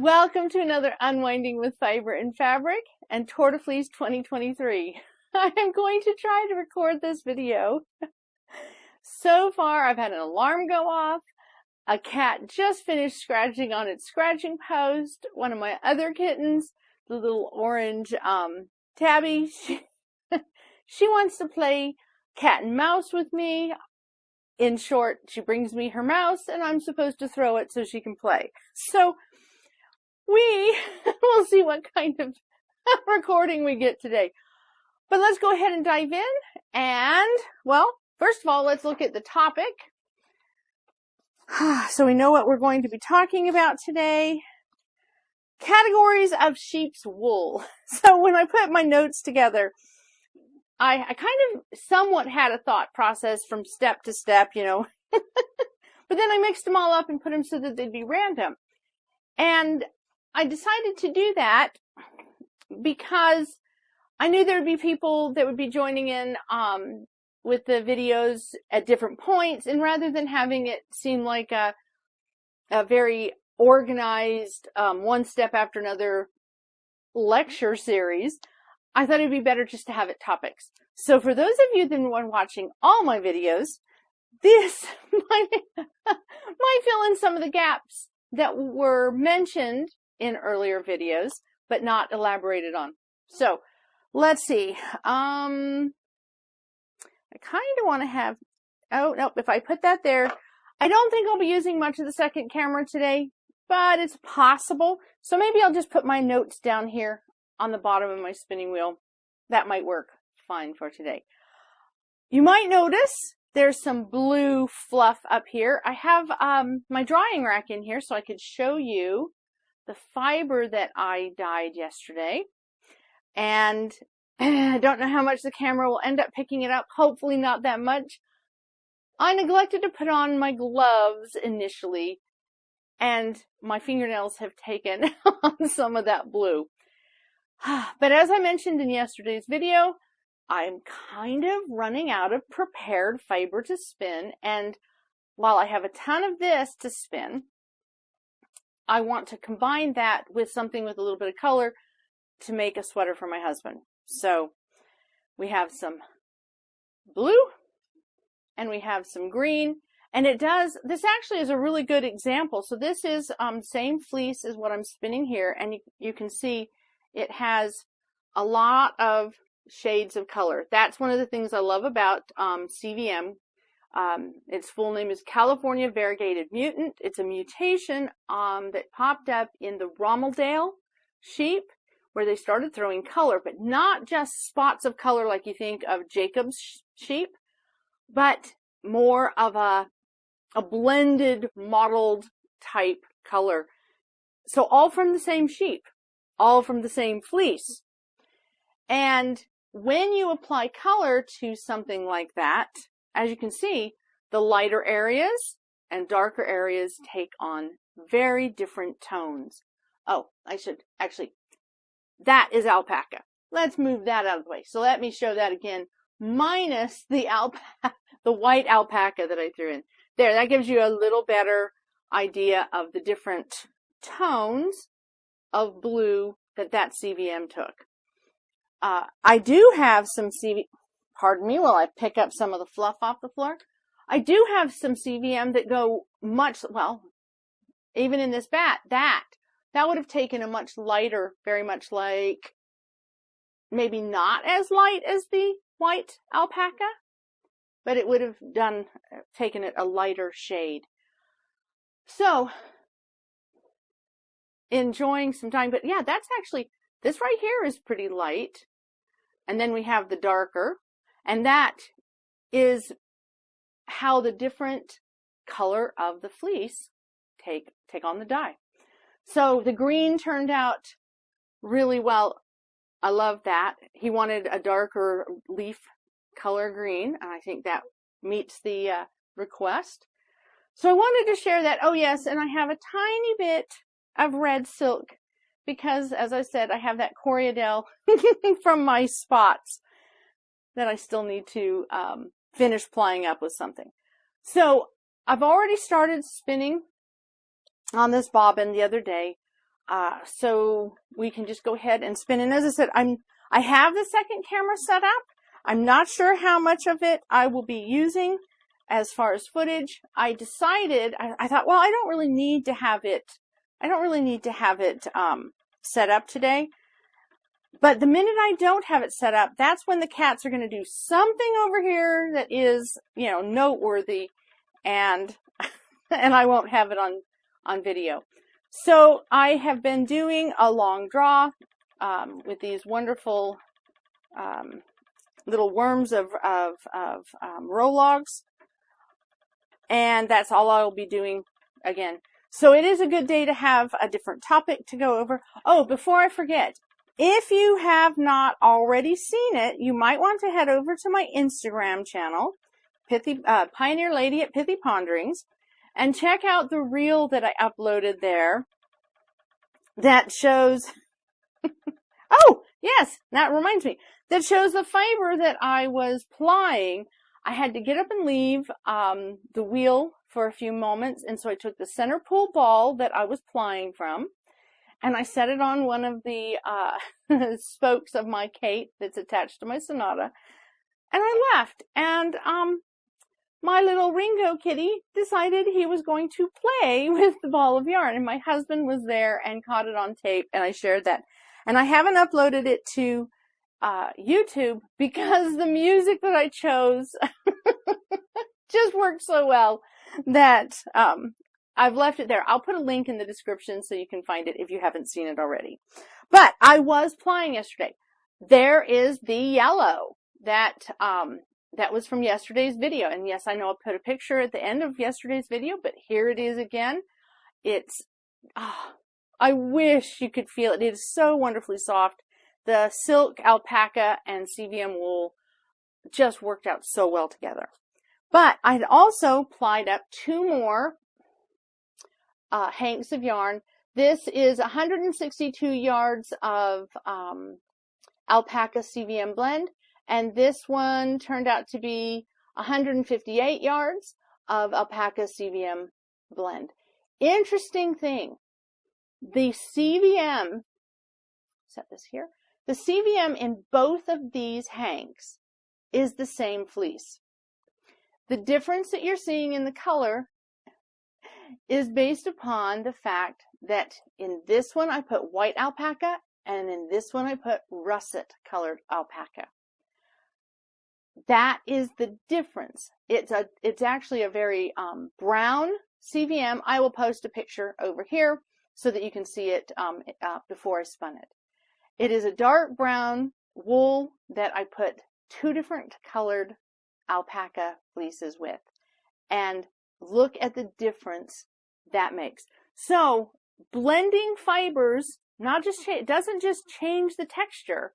Welcome to another Unwinding with Fiber and Fabric and Tour de Fleece 2023. I am going to try to record this video. So far, I've had an alarm go off. A cat just finished scratching on its scratching post. One of my other kittens, the little orange tabby, she wants to play cat and mouse with me. In short, she brings me her mouse and I'm supposed to throw it so she can play. So we will see what kind of recording we get today. But let's go ahead and dive in. And, well, first of all, let's look at the topic. So we know what we're going to be talking about today. Categories of sheep's wool. So when I put my notes together, I kind of somewhat had a thought process from step to step, you know. But then I mixed them all up and put them so that they'd be random. And I decided to do that because I knew there would be people that would be joining in with the videos at different points, and rather than having it seem like a very organized one step after another lecture series, I thought it'd be better just to have it topics. So for those of you that are watching all my videos, this might fill in some of the gaps that were mentioned in earlier videos, but not elaborated on. So let's see. I kind of want to have, oh, no, if I put that there, I don't think I'll be using much of the second camera today, but it's possible. So maybe I'll just put my notes down here on the bottom of my spinning wheel. That might work fine for today. You might notice there's some blue fluff up here. I have my drying rack in here so I could show you the fiber that I dyed yesterday. And I don't know how much the camera will end up picking it up. Hopefully not that much. I neglected to put on my gloves initially, and my fingernails have taken on some of that blue. But as I mentioned in yesterday's video, I'm kind of running out of prepared fiber to spin, and while I have a ton of this to spin, I want to combine that with something with a little bit of color to make a sweater for my husband. So we have some blue and we have some green, and this actually is a really good example. So this is same fleece as what I'm spinning here, and you can see it has a lot of shades of color. That's one of the things I love about CVM. Its full name is California Variegated Mutant. It's a mutation that popped up in the Rommeldale sheep, where they started throwing color, but not just spots of color like you think of Jacob's sheep, but more of a blended, mottled type color. So all from the same sheep, all from the same fleece. And when you apply color to something like that, as you can see, the lighter areas and darker areas take on very different tones. Oh, I should actually, that is alpaca. Let's move that out of the way. So let me show that again, minus the white alpaca that I threw in. There, that gives you a little better idea of the different tones of blue that CVM took. I do have some pardon me while I pick up some of the fluff off the floor. I do have some CVM that go much, well, even in this bat, that would have taken a much lighter, very much like, maybe not as light as the white alpaca, but it would have taken it a lighter shade. So, enjoying some time, but yeah, that's actually, this right here is pretty light. And then we have the darker, and that is how the different color of the fleece take on the dye. So the green turned out really well. I love that. He wanted a darker leaf color green, and I think that meets the request. So I wanted to share that. Oh yes, and I have a tiny bit of red silk because, as I said, I have that Coriadel from my spots that I still need to finish plying up with something. So I've already started spinning on this bobbin the other day. so we can just go ahead and spin. And as I said, I have the second camera set up. I'm not sure how much of it I will be using as far as footage. I decided, I thought, well, I don't really need to have it set up today. But the minute I don't have it set up, that's when the cats are going to do something over here that is, you know, noteworthy, and I won't have it on video. So I have been doing a long draw with these wonderful little worms of row logs, and that's all I'll be doing again. So it is a good day to have a different topic to go over. Oh, before I forget, if you have not already seen it, you might want to head over to my Instagram channel, Pioneer Lady at Pithy Ponderings, and check out the reel that I uploaded there that shows, oh, yes, that reminds me, that shows the fiber that I was plying. I had to get up and leave the wheel for a few moments, and so I took the center pull ball that I was plying from, and I set it on one of the spokes of my Kate that's attached to my Sonata, and I left. And my little Ringo kitty decided he was going to play with the ball of yarn, and my husband was there and caught it on tape, and I shared that. And I haven't uploaded it to YouTube because the music that I chose just worked so well that I've left it there. I'll put a link in the description so you can find it if you haven't seen it already. But I was plying yesterday. There is the yellow that was from yesterday's video. And yes, I know I put a picture at the end of yesterday's video, but here it is again. It's, I wish you could feel it. It is so wonderfully soft. The silk, alpaca, and CVM wool just worked out so well together. But I'd also plied up 2 more hanks of yarn. This is 162 yards of alpaca CVM blend, and this one turned out to be 158 yards of alpaca CVM blend. Interesting thing, the CVM, set this here, the CVM in both of these hanks is the same fleece. The difference that you're seeing in the color is based upon the fact that in this one I put white alpaca, and in this one I put russet colored alpaca. That is the difference. It's actually a very brown CVM. I will post a picture over here so that you can see it before I spun it. It is a dark brown wool that I put 2 different colored alpaca fleeces with, and look at the difference that makes. So blending fibers it doesn't just change the texture,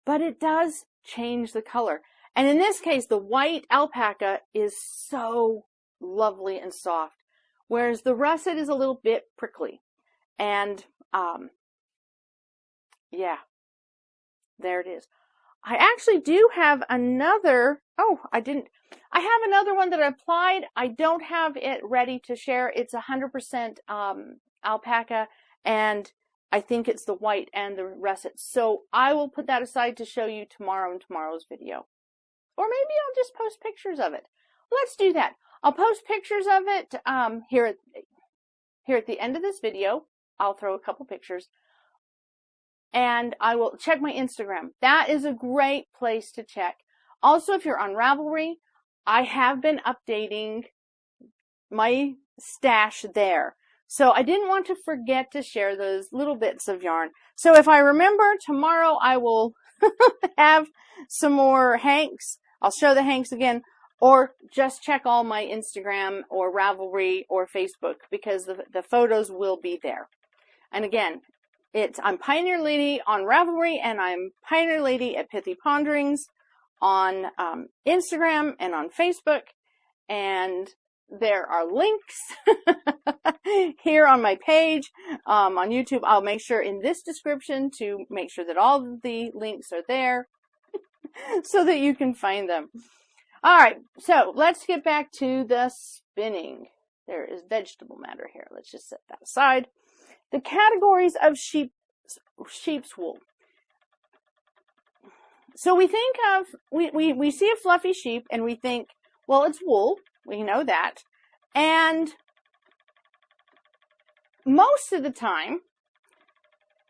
but it does change the color. And in this case, the white alpaca is so lovely and soft, whereas the russet is a little bit prickly. And yeah, there it is. I actually do have another, I have another one that I applied. I don't have it ready to share. It's 100% alpaca, and I think it's the white and the russet. So I will put that aside to show you tomorrow in tomorrow's video. Or maybe I'll just post pictures of it. Let's do that. I'll post pictures of it here at the end of this video. I'll throw a couple pictures. And I will check my Instagram. That is a great place to check. Also, if you're on Ravelry, I have been updating my stash there. So I didn't want to forget to share those little bits of yarn. So if I remember, tomorrow I will have some more hanks. I'll show the hanks again, or just check all my Instagram or Ravelry or Facebook, because the photos will be there. And again, I'm Pioneer Lady on Ravelry, and I'm Pioneer Lady at Pithy Ponderings on Instagram and on Facebook. And there are links here on my page on YouTube. I'll make sure in this description to make sure that all of the links are there so that you can find them. All right, so let's get back to the spinning. There is vegetable matter here. Let's just set that aside. the categories of sheep's wool. So we think of, we see a fluffy sheep and we think, well, it's wool. We know that. And most of the time,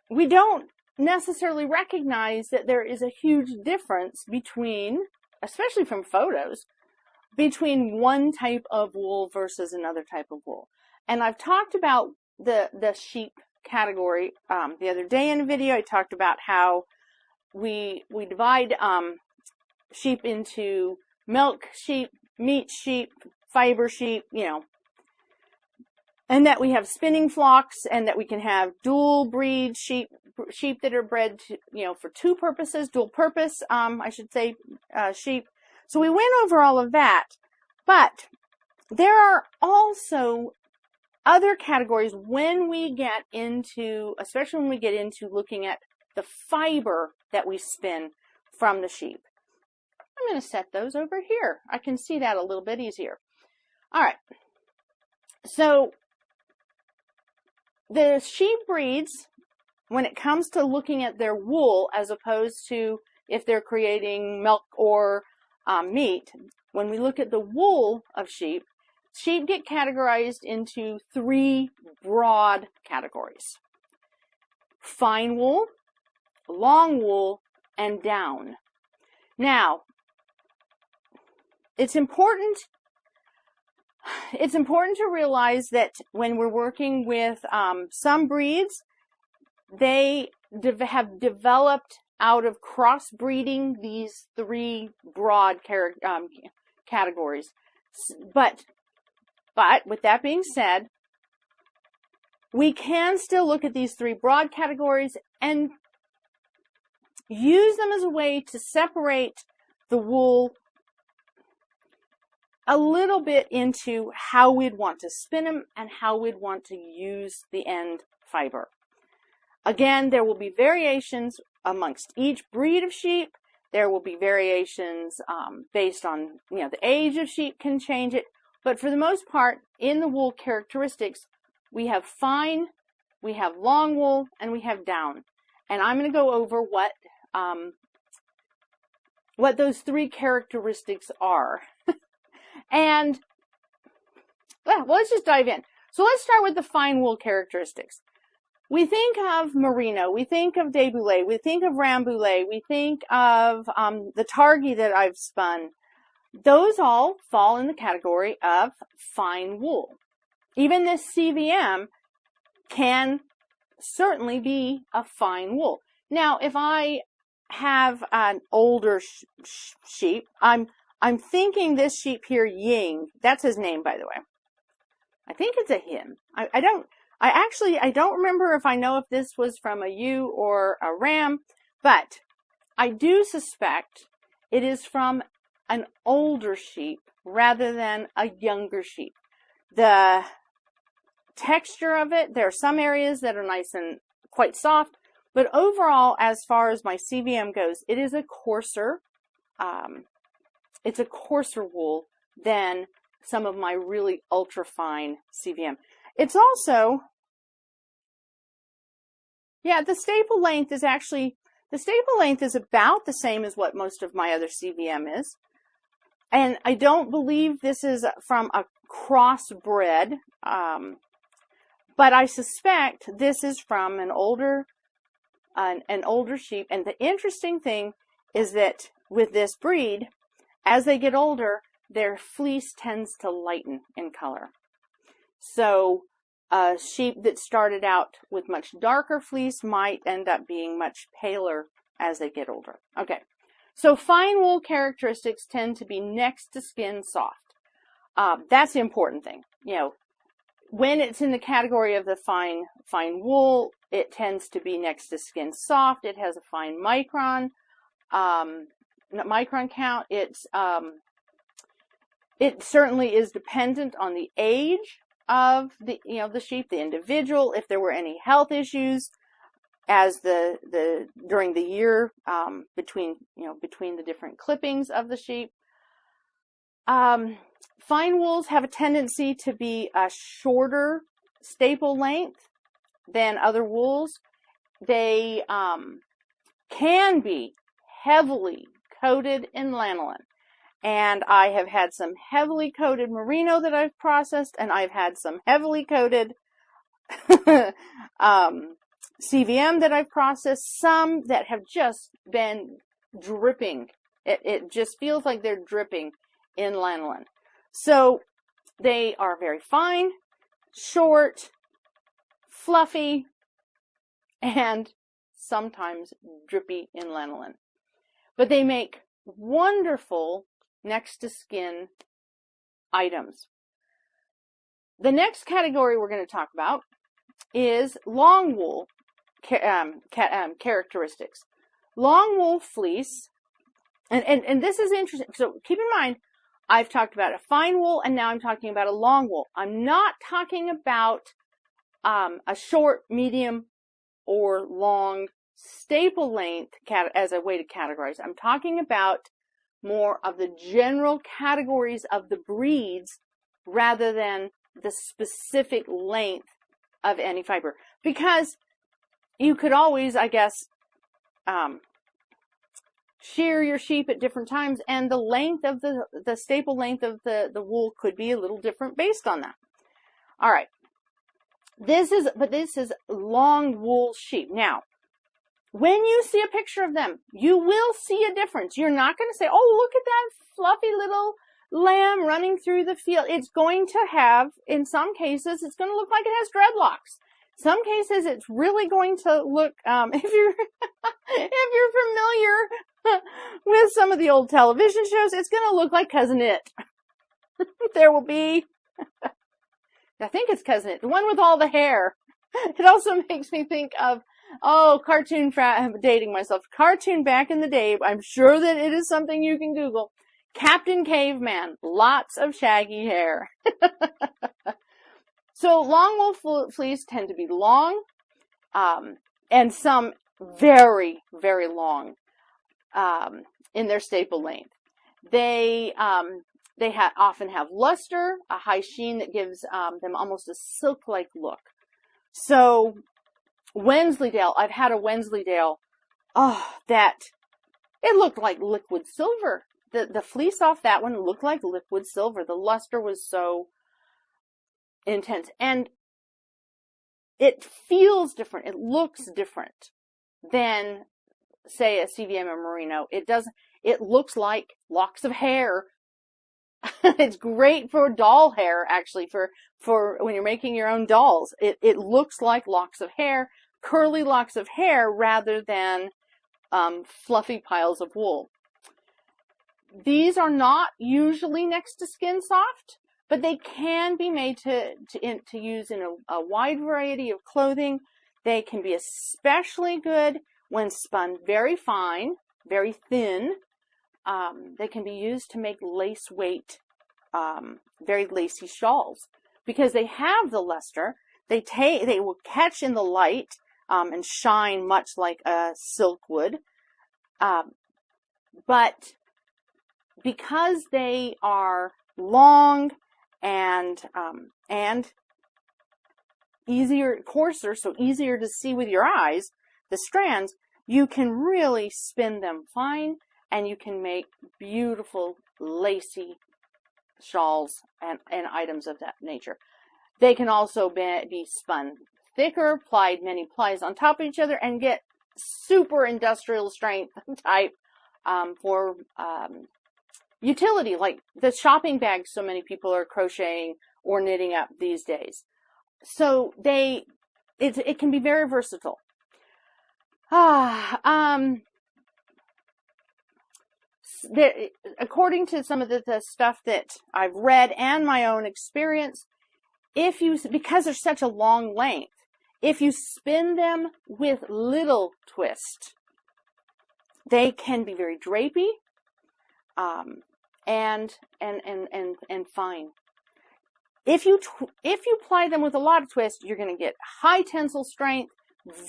we don't necessarily recognize that there is a huge difference between, especially from photos, between one type of wool versus another type of wool. And I've talked about the sheep category the other day in a video. I talked about how we divide sheep into milk sheep, meat sheep, fiber sheep, and that we have spinning flocks, and that we can have dual breed sheep that are bred to, for two purposes, dual purpose, I should say, sheep. So we went over all of that, but there are also other categories when we get into, especially when we get into looking at the fiber that we spin from the sheep. I'm going to set those over here. I can see that a little bit easier. All right. So the sheep breeds, when it comes to looking at their wool, as opposed to if they're creating milk or meat, when we look at the wool of sheep, sheep get categorized into three broad categories: fine wool, long wool, and down. Now, it's important to realize that when we're working with some breeds, they have developed out of crossbreeding these three broad categories. But with that being said, we can still look at these three broad categories and use them as a way to separate the wool a little bit into how we'd want to spin them and how we'd want to use the end fiber. Again, there will be variations amongst each breed of sheep. There will be variations based on, the age of sheep can change it. But for the most part, in the wool characteristics, we have fine, we have long wool, and we have down. And I'm going to go over what those three characteristics are. And, well, let's just dive in. So let's start with the fine wool characteristics. We think of merino, we think of debouillé, we think of rambouillet, we think of the targhee that I've spun. Those all fall in the category of fine wool. Even this CVM can certainly be a fine wool. Now, if I have an older sheep, I'm thinking this sheep here, Ying, that's his name, by the way. I think it's a him. I don't remember if I know if this was from a ewe or a ram, but I do suspect it is from an older sheep rather than a younger sheep. The texture of it, there are some areas that are nice and quite soft, but overall, as far as my CVM goes, it is a coarser, it's a coarser wool than some of my really ultra fine CVM. It's also, the staple length is about the same as what most of my other CVM is. And I don't believe this is from a crossbred, but I suspect this is from an older sheep. And the interesting thing is that with this breed, as they get older, their fleece tends to lighten in color. So a sheep that started out with much darker fleece might end up being much paler as they get older. Okay, so fine wool characteristics tend to be next to skin soft. That's the important thing. When it's in the category of the fine wool, it tends to be next to skin soft. It has a fine micron count. It certainly is dependent on the age of the sheep, the individual, if there were any health issues as during the year between the different clippings of the sheep. Fine wools have a tendency to be a shorter staple length than other wools. They can be heavily coated in lanolin. And I have had some heavily coated merino that I've processed, and I've had some heavily coated CVM that I've processed, some that have just been dripping. It just feels like they're dripping in lanolin. So they are very fine, short, fluffy, and sometimes drippy in lanolin. But they make wonderful next to skin items. The next category we're going to talk about is long wool characteristics. Long wool fleece, and this is interesting. So keep in mind, I've talked about a fine wool, and now I'm talking about a long wool. I'm not talking about a short, medium, or long staple length as a way to categorize. I'm talking about more of the general categories of the breeds rather than the specific length of any fiber. Because you could always, I guess, shear your sheep at different times, and the length of the staple length of the wool could be a little different based on that. All right. This is long wool sheep. Now, when you see a picture of them, you will see a difference. You're not going to say, oh, look at that fluffy little lamb running through the field. It's going to have, in some cases, it's going to look like it has dreadlocks. Some cases, it's really going to look, if you're familiar with some of the old television shows, it's going to look like Cousin It. There will be, I think it's Cousin It, the one with all the hair. It also makes me think of, cartoon, I'm dating myself, cartoon back in the day. I'm sure that it is something you can Google. Captain Caveman, lots of shaggy hair. So long wool fleece tend to be long, and some very, very long in their staple length. They often have luster, a high sheen that gives them almost a silk-like look. So Wensleydale, I've had a Wensleydale, that it looked like liquid silver. The fleece off that one looked like liquid silver. The luster was so intense, and it feels different. It looks different than, say, a CVM or merino. It looks like locks of hair. It's great for doll hair, actually, for when you're making your own dolls. It looks like locks of hair, curly locks of hair, rather than fluffy piles of wool. These are not usually next to skin soft, but they can be made to use in a wide variety of clothing. They can be especially good when spun very fine, very thin. They can be used to make lace weight, very lacy shawls, because they have the luster. They will catch in the light and shine much like a silk would. But because they are long and coarser, so easier to see with your eyes, the strands, you can really spin them fine, and you can make beautiful lacy shawls and items of that nature. They can also be spun thicker, applied many plies on top of each other, and get super industrial strength type for utility, like the shopping bags so many people are crocheting or knitting up these days. So it can be very versatile. According to some of the stuff that I've read and my own experience, because they're such a long length, if you spin them with little twist, they can be very drapey, and fine. If you ply them with a lot of twist, you're going to get high tensile strength,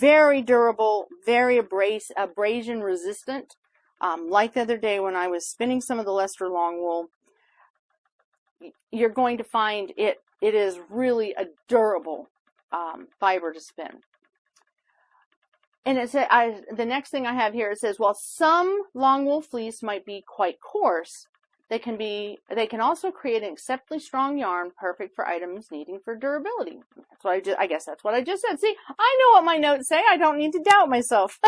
very durable, very abrasion resistant. Like the other day when I was spinning some of the Leicester long wool, you're going to find it is really a durable fiber to spin. And it said, the next thing I have here, it says, while some long wool fleece might be quite coarse, they can also create an exceptionally strong yarn, perfect for items needing for durability. That's what I guess that's what I just said. See, I know what my notes say. I don't need to doubt myself.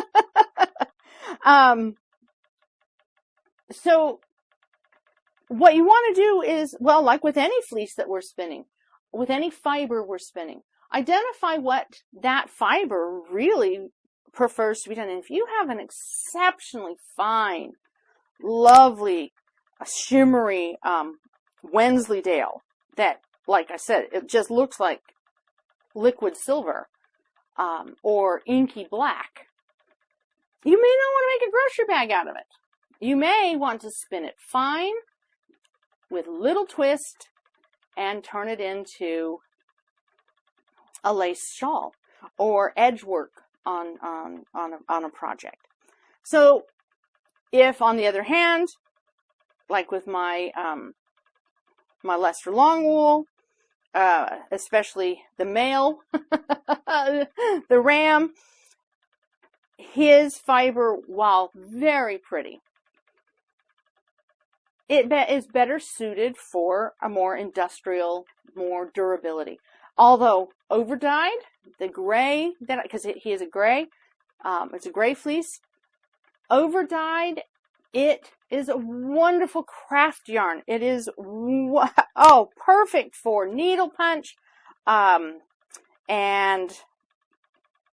So what you want to do is, well, like with any fleece that we're spinning, with any fiber we're spinning, identify what that fiber really prefers to be done. And if you have an exceptionally fine, lovely, shimmery Wensleydale that, like I said, it just looks like liquid silver or inky black, you may not want to make a grocery bag out of it. You may want to spin it fine with little twist and turn it into a lace shawl or edge work on a project. So if, on the other hand, like with my my Leicester long wool, especially the male, the ram, his fiber, while very pretty, it is better suited for a more industrial, more durability. Although overdyed, the gray, because he is a gray, it's a gray fleece, overdyed, it is a wonderful craft yarn. It is, perfect for needle punch, and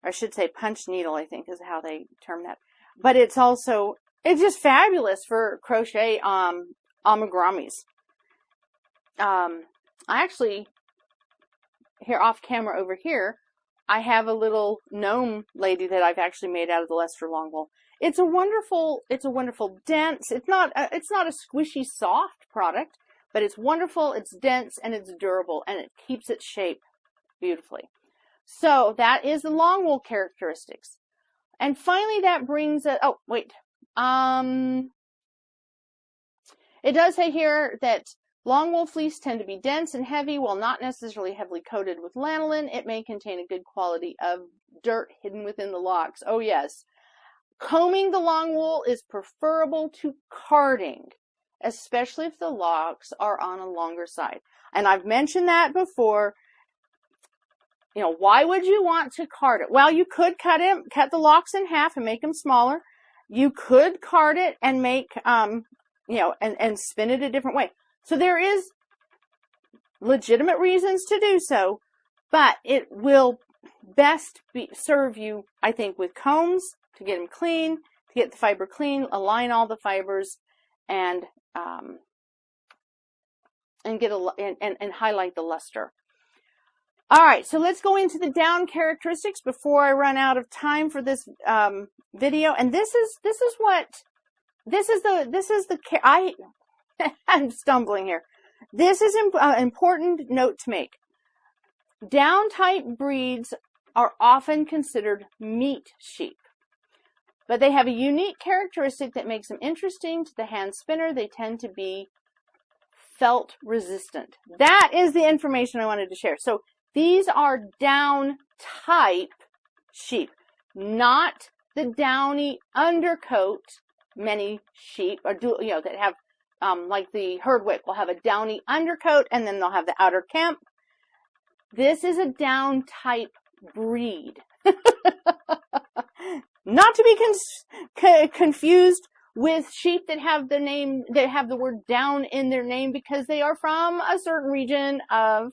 I should say punch needle, I think is how they term that. But it's just fabulous for crochet amagramis. I actually, here off camera over here, I have a little gnome lady that I've actually made out of the Leicester long wool. It's a wonderful dense, it's not a squishy soft product, but it's wonderful, it's dense, and it's durable, and it keeps its shape beautifully. So that is the long wool characteristics. And finally that brings it, it does say here that long wool fleece tend to be dense and heavy, while not necessarily heavily coated with lanolin. It may contain a good quality of dirt hidden within the locks. Oh yes. Combing the long wool is preferable to carding, especially if the locks are on a longer side. And I've mentioned that before. You know, why would you want to card it? Well, you could cut the locks in half and make them smaller. You could card it and make, and spin it a different way. So there is legitimate reasons to do so, but it will best serve you, I think, with combs to get them clean, to get the fiber clean, align all the fibers, and highlight the luster. All right, so let's go into the down characteristics before I run out of time for this video. And I'm stumbling here. This is an important note to make. Down type breeds are often considered meat sheep, but they have a unique characteristic that makes them interesting to the hand spinner. They tend to be felt resistant. That is the information I wanted to share. So these are down type sheep, not the downy undercoat. Many sheep are that have like the Herdwick will have a downy undercoat and then they'll have the outer kemp. This is a down type breed. Not to be confused with sheep that have the word down in their name because they are from a certain region of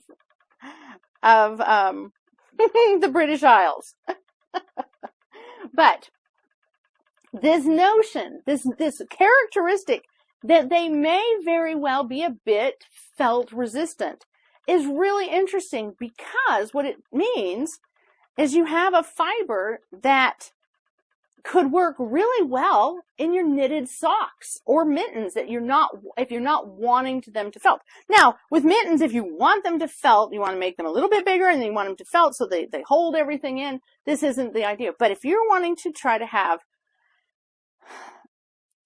the British Isles. But this notion, this characteristic that they may very well be a bit felt resistant is really interesting, because what it means is you have a fiber that could work really well in your knitted socks or mittens that if you're not wanting them to felt. Now, with mittens, if you want them to felt, you want to make them a little bit bigger and then you want them to felt so they hold everything in. This isn't the idea. But if you're wanting to try to have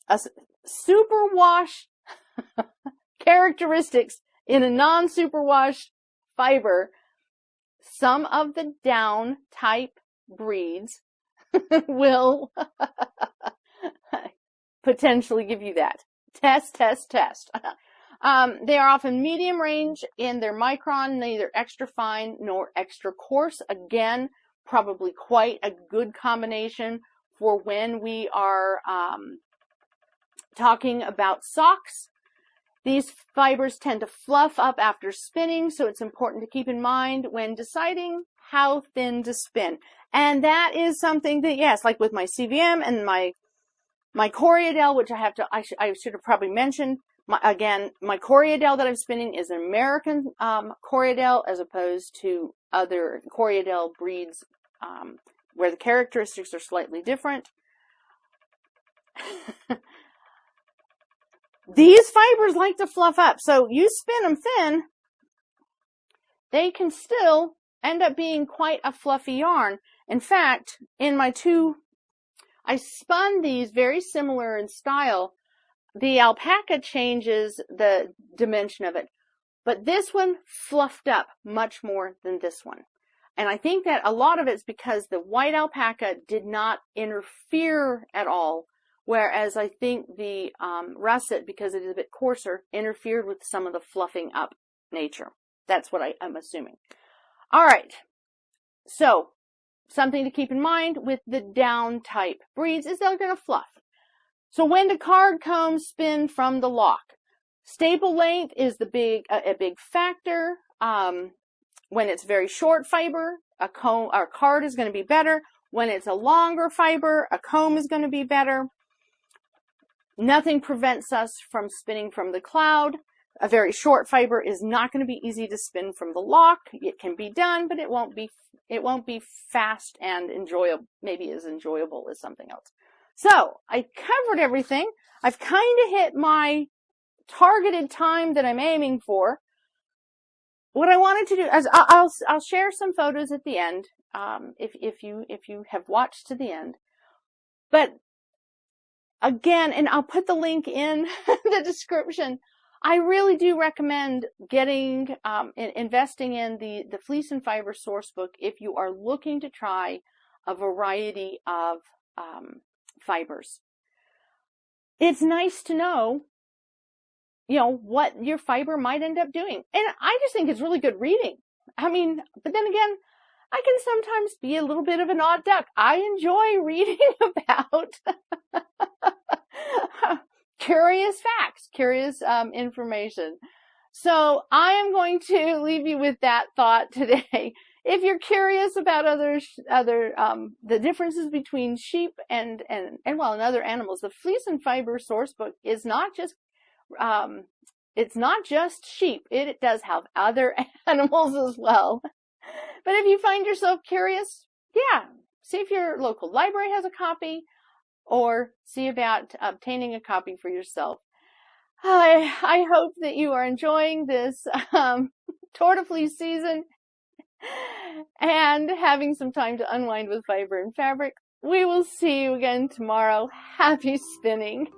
a superwash characteristics in a non-superwash fiber, some of the down type breeds will potentially give you that. Test. They are often medium range in their micron, neither extra fine nor extra coarse. Again, probably quite a good combination for when we are talking about socks. These fibers tend to fluff up after spinning, so it's important to keep in mind when deciding how thin to spin. And that is something that, yes, like with my CVM and my Coriadel, which I should have probably mentioned. My Coriadel that I'm spinning is an American Coriadel as opposed to other Coriadel breeds where the characteristics are slightly different. These fibers like to fluff up, so you spin them thin, they can still end up being quite a fluffy yarn. In fact, in my I spun these very similar in style. The alpaca changes the dimension of it, but this one fluffed up much more than this one. And I think that a lot of it's because the white alpaca did not interfere at all, whereas I think the russet, because it is a bit coarser, interfered with some of the fluffing up nature. That's what I'm assuming. All right, so something to keep in mind with the down type breeds is they're going to fluff. So when do card combs spin from the lock? Staple length is a big factor. When it's very short fiber, a card is going to be better. When it's a longer fiber, a comb is going to be better. Nothing prevents us from spinning from the cloud. A very short fiber is not going to be easy to spin from the lock. It can be done, but it won't be fast and enjoyable, maybe as enjoyable as something else. So I covered everything. I've kind of hit my targeted time that I'm aiming for. What I wanted to do is I'll share some photos at the end, if you have watched to the end. But again, and I'll put the link in the description. I really do recommend investing in the Fleece and Fiber Sourcebook if you are looking to try a variety of fibers. It's nice to know, what your fiber might end up doing. And I just think it's really good reading. I mean, but then again, I can sometimes be a little bit of an odd duck. I enjoy reading about curious facts, curious information. So I am going to leave you with that thought today. If you're curious about the differences between sheep and other animals, the Fleece and Fiber Sourcebook is not just it's not just sheep. It does have other animals as well. But if you find yourself curious, see if your local library has a copy, or see about obtaining a copy for yourself. I hope that you are enjoying this Tour de Fleece season and having some time to unwind with fiber and fabric. We will see you again tomorrow. Happy spinning.